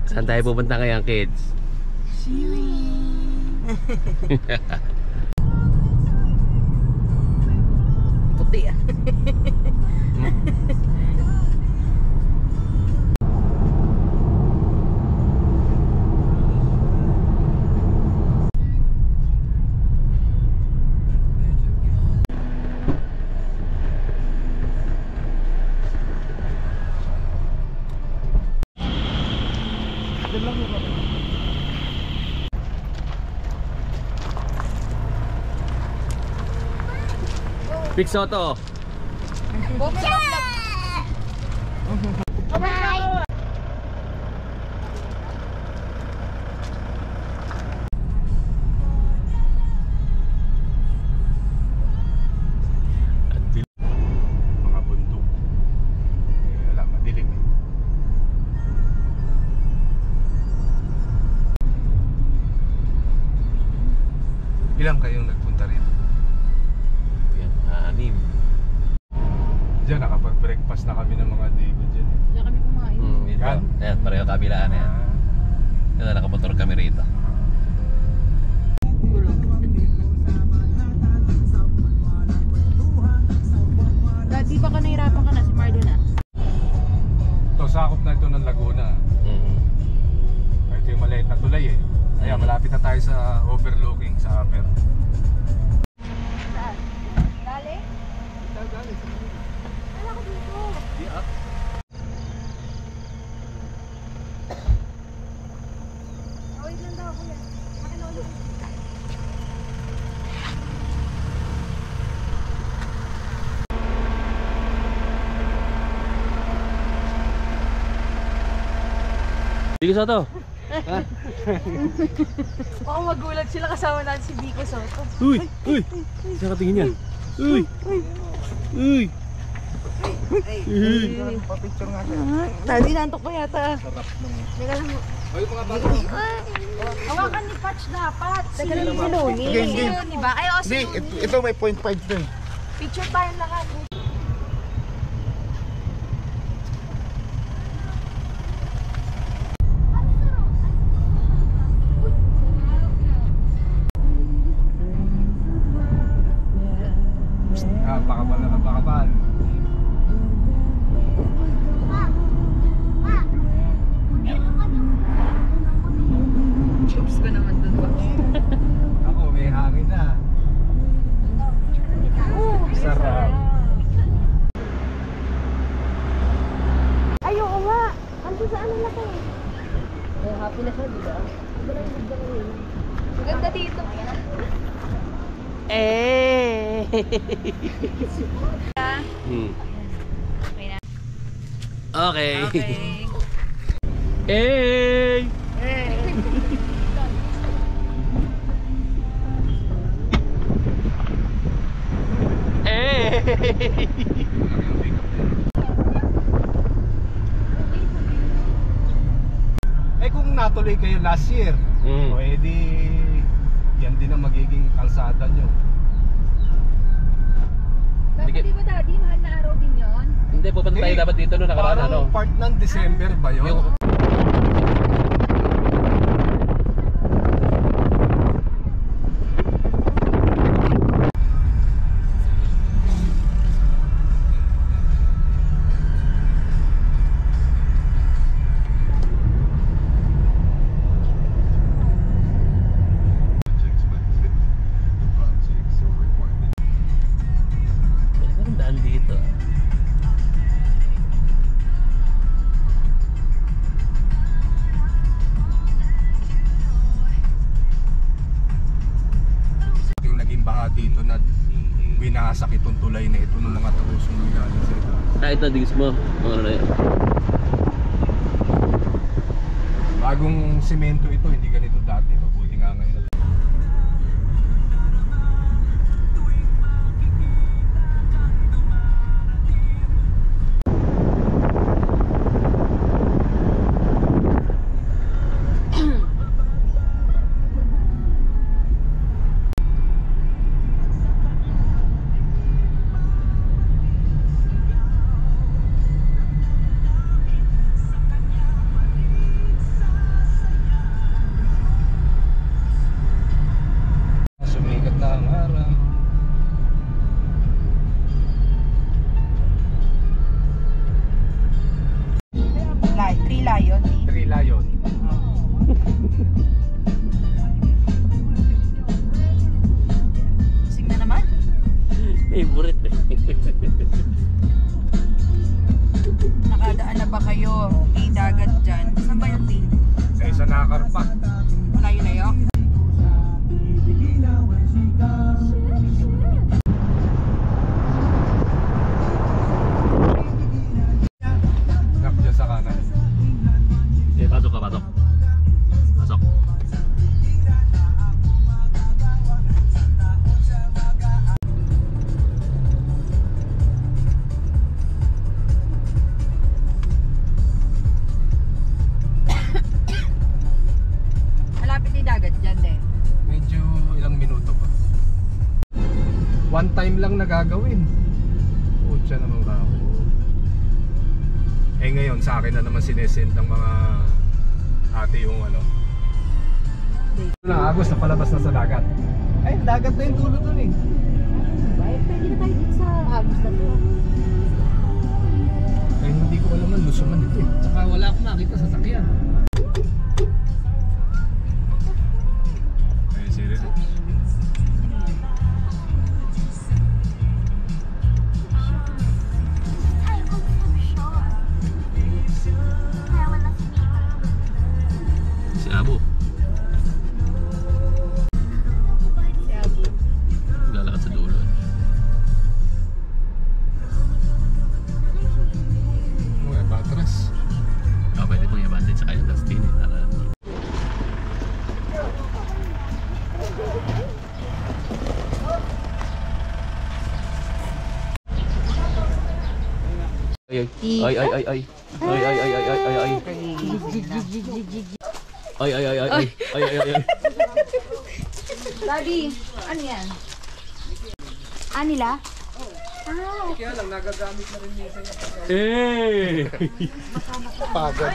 Saan tayo pupunta ngayon, kids? Swimming. Puti ah. Big Soto. Mga bundok. Wala, madilim eh. Ilan kayong nagpunta rito? Yan, 6. Diyan, nakapag-breakfast na kami ng mga digo dyan. Diyan kami kumain. Dito. Yan. Ayan, pareho kabilaan yan. Yan, nakamotor kami rito. Di ba ka nahirapan ka na si Marlo na? Ito, sakop na ito ng Laguna. Ito yung maliit na tulay eh. Kaya malapit na tayo sa overlooking sa upper. Saan? Dali? Dali. Wala ko dito. Yeah. Wait lang daw kuya. Akin ulit. Big Soto. Baka magulat sila kasama natin si Biko Soto. Uy! Uy! Saan ka tingin yan? Uy! Uy! Pa-picture nga siya. Tadi nantok pa yata. Sarap nung... Teka lang. Ay, mga bata. Hawakan ni Patch dapat. Teka lang si Loni. Si Loni ba? Ay, o si Loni. Ito may 0.5 dun. Picture tayo lahat. Pakabal na ng pakabal. Chips ko naman dun ba? Ako, may hangin na. Sarap. Ay, oo nga. Ano sa ano laki? Eh, happy na siya, di ba? Maganda dito. Eh. Okay. Okay. Hey! Eh kung natuloy kayo last year, o edi yan din ang magiging kalsada nyo. Dapat di ba daddy, mahal na araw din yun? Hindi, pupunta tayo dapat dito noong nakaraan, ano? Parang part ng December ba yun? Yung... Magandaan dito. Yung naging baha dito na winasak itong tulay na ito ng mga trusong ng galing sa ito. Ito, digis mo. Ano na yun? Bagong simento ito, hindi ganito dati. Mabuti nga ngayon. lion eh. 3 lion. Sing na naman. Favorite eh. Nakadaan na ba kayo? May dagat dyan. Saan ba yung team? Sa Nakarpa. Malayo na yun? Ngap dyan sa kanan. Eh, pasok ka, pasok. Pasok. Malapit yung dagat dyan eh. Medyo ilang minuto pa. One time lang nagagawin. Pucha naman ka ako. Eh ngayon sa akin na naman sinesend ng mga ate yung ano. Na Agos na palabas na sa dagat. Ay, dagat na yung dulo dun eh. Pwede na tayo dito sa Agos na to. Eh hindi ko alam ang lusuman ito eh. Tsaka wala akong nakita sa sakyan. Eh, serious? Si Abo. Si Abu. Lalakad sa dulo. Mga patras. Ah, pwede pong i-abandon sa kayo Dustin eh. Para... Ay, ay, ay, ay, ay. Ay, ay, ay, ay, ay, ay, ay. Ay, ay, ay, ay, ay. Ay, ay, ay, ay. Daddy, ano yan? Anila? Kaya lang nagagamit na rin minsan yung Eh! pagod.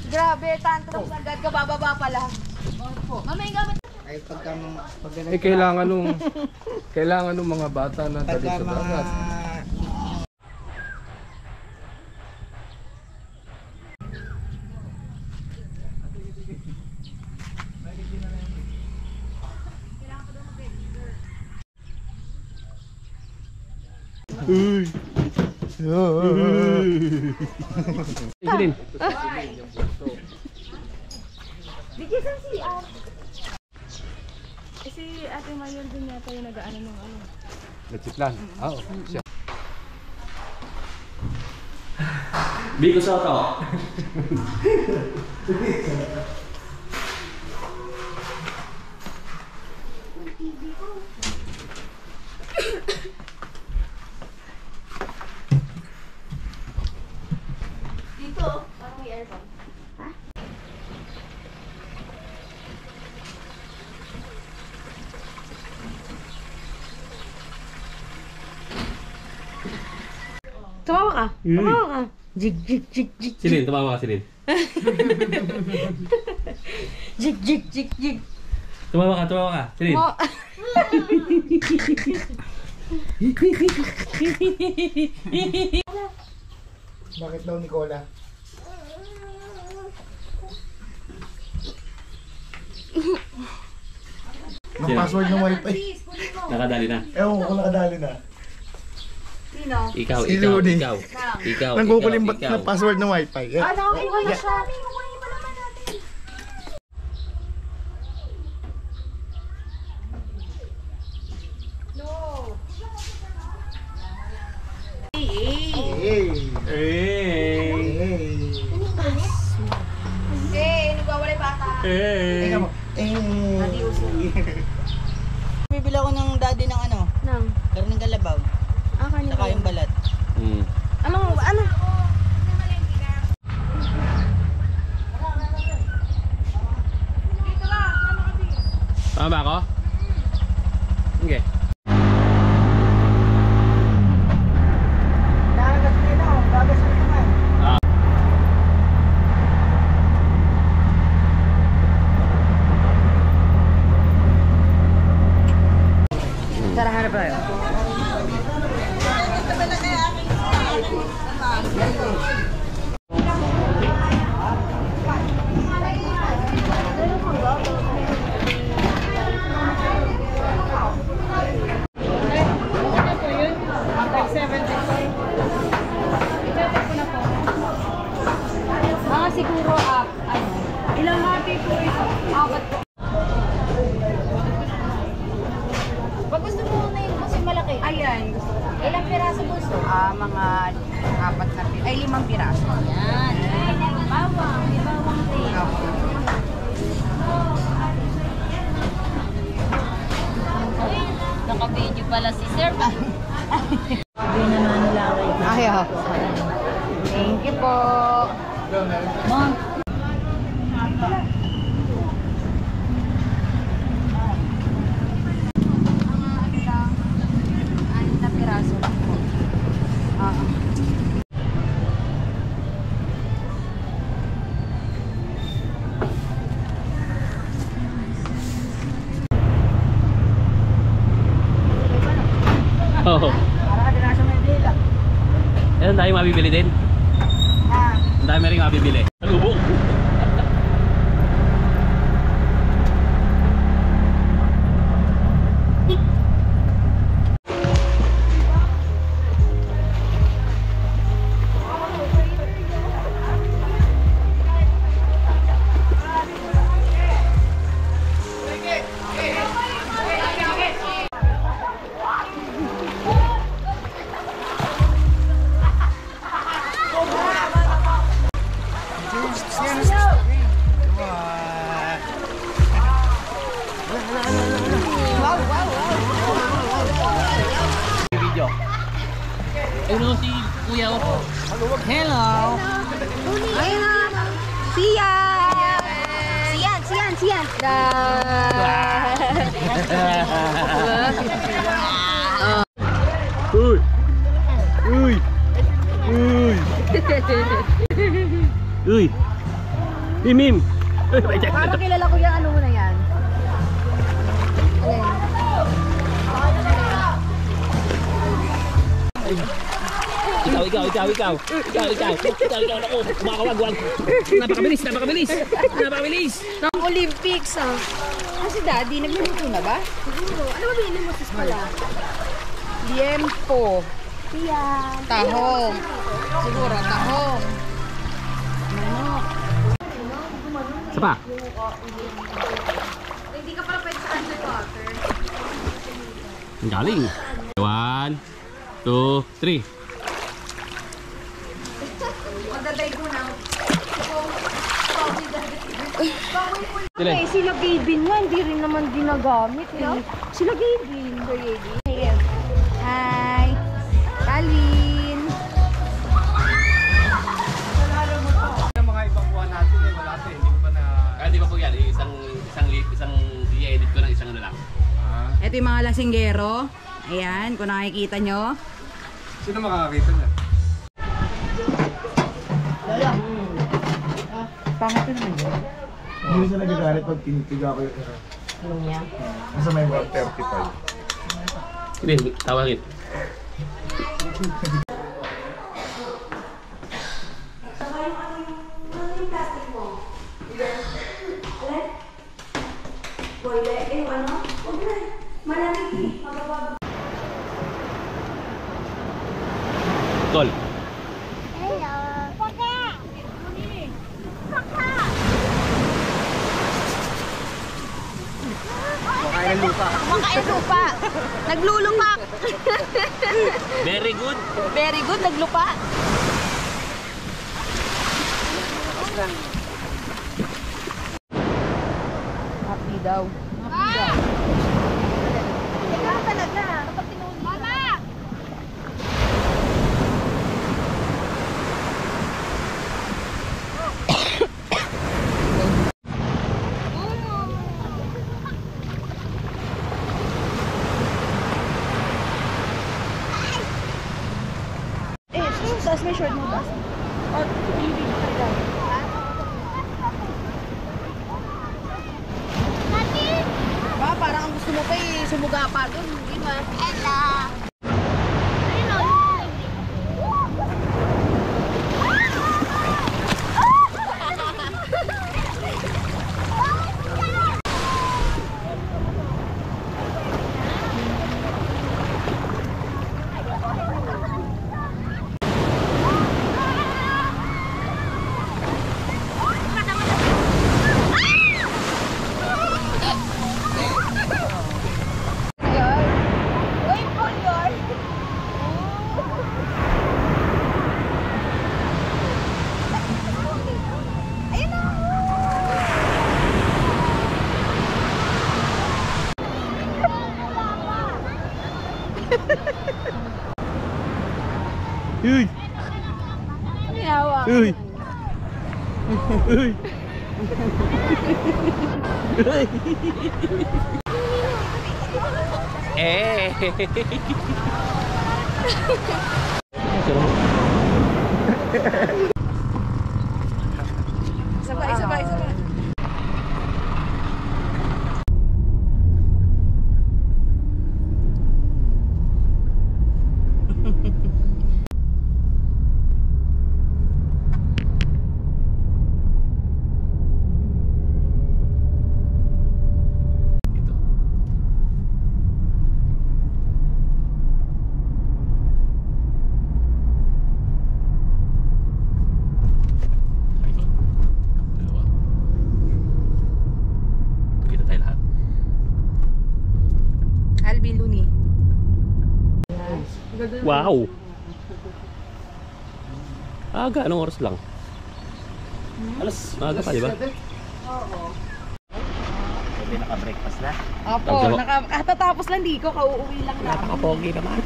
Grabe, tantrum agad ka, bababa pala. Mamay gamit. Ay pagka Eh kailangan nung mga bata na dali sa dagat. Isilin. Bigisan si si Ate Mayor din yata yung nag-ano ng ano. Natiplan. Oo. Siya. Biko sa to. Dito, parang may aircon. Ha? Tumawa ka. Tumawa ka. Jig, jig, jig, jig. Silin, tumawa ka, Silin. Jig, jig, jig, jig. Tumawa ka, Silin. Mo- Bakit daw Nicola? Ang Sino? password ng wifi. Please, kunin mo. Nakadali na. Ewan ko kung nakadali na. Sino? Ikaw, Si ikaw, Rudy. ikaw. Nang. Ikaw, Nangkukulimbat ikaw. na password ng wifi. Eh, Nakakuha na siya. Kukunin pa naman natin. No. Hey! Eh. Hey! Eh, nagwawala yung bata. Tingnan mo. Bibili ako ng daddy ng ano, Nang. karning kalabaw. Kanin Saka yung balat. Ano? Tama ba ako? Okay. Nakagas din ako. Gagas mo naman. Tara, hanap tayo. Ilang piraso gusto? Mga 4 na piraso. Ay, 5 piraso. Yan. Bawang. May bawang din. Naka-video pala si Sir. Ay, thank you po. Mom. Anim na piraso lang po. Oo. Para ka din nasa Maynila. Ang dami mabibili din. Ang dami rin mabibili. Alubog. Video. Ayun si Kuya ko. Hello. Ayun na. Siyan. Siyan. Uy! Uy! Uy! Uy! Mim! Parang kilala ko yung ano mo na yan. Ikaw. Naku, kumakawag. Napakabilis. Ng Olympics ah. Kasi daddy, nagluluto na ba? Siguro. Ano ba binilimusis pala? Liempo. Siyan. Tahong. Siguro, tahong. Isa pa. Hindi ka pala pwede sa underwater. Ang galing. 1, 2, 3. Magdaday ko na. Sila. Okay, sila Gavin nga, hindi rin naman ginagamit eh. Sila Gavin. Hi! Kalin! Yung mga ibang buwan natin wala pa hindi ko pa na... Hindi pa po yan. Isang i-edit ko ng isang ano lang. Ito yung mga lasinggero. Ayan, kung nakikita nyo. Sino makakakita niya? Pangit naman yun. Hindi siya nagagalit pag tinitiga ko yung Anong niya? nasa may 135. Hindi, tawagin. Tol. Kumakain lupa. Naglulupak. Very good. Very good, naglupa. Happy daw. Kaya talaga. Kapag tinuli. Mama! Taas may short mo ba? Ba, parang ang gusto mo pa sumuga pa doon. Di ba? Ella. Uy, Paul yun. Uy! Yawa. Uy! Uy! Eh! Sabay, sabay, sabay. Ito. Ikot. Dalawa. Kita tayo lahat. Alvin Luni. Wow! Aga, anong oras lang? Alas, aga pa, di ba? Sabi naka-breakfast na. Opo, Tama. katatapos lang di ko, kauuwi lang namin. Napaka-pogi naman.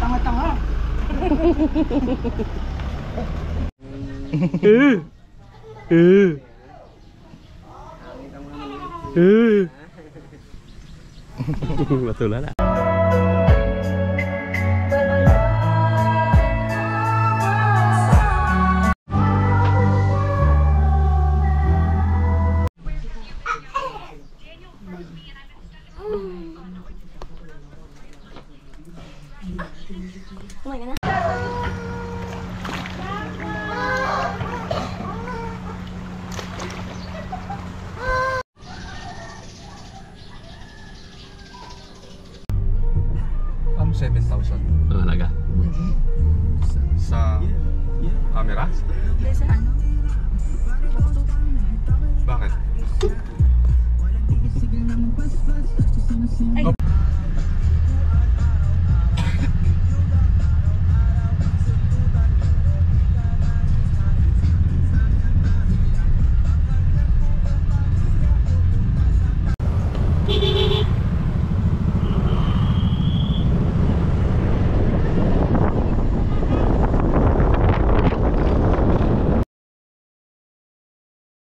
Tanga-tanga. Matulala. Kumain ka na? Ang 7,000 Ang halaga. sa camera? Hindi sa ano? Bakit? Ay.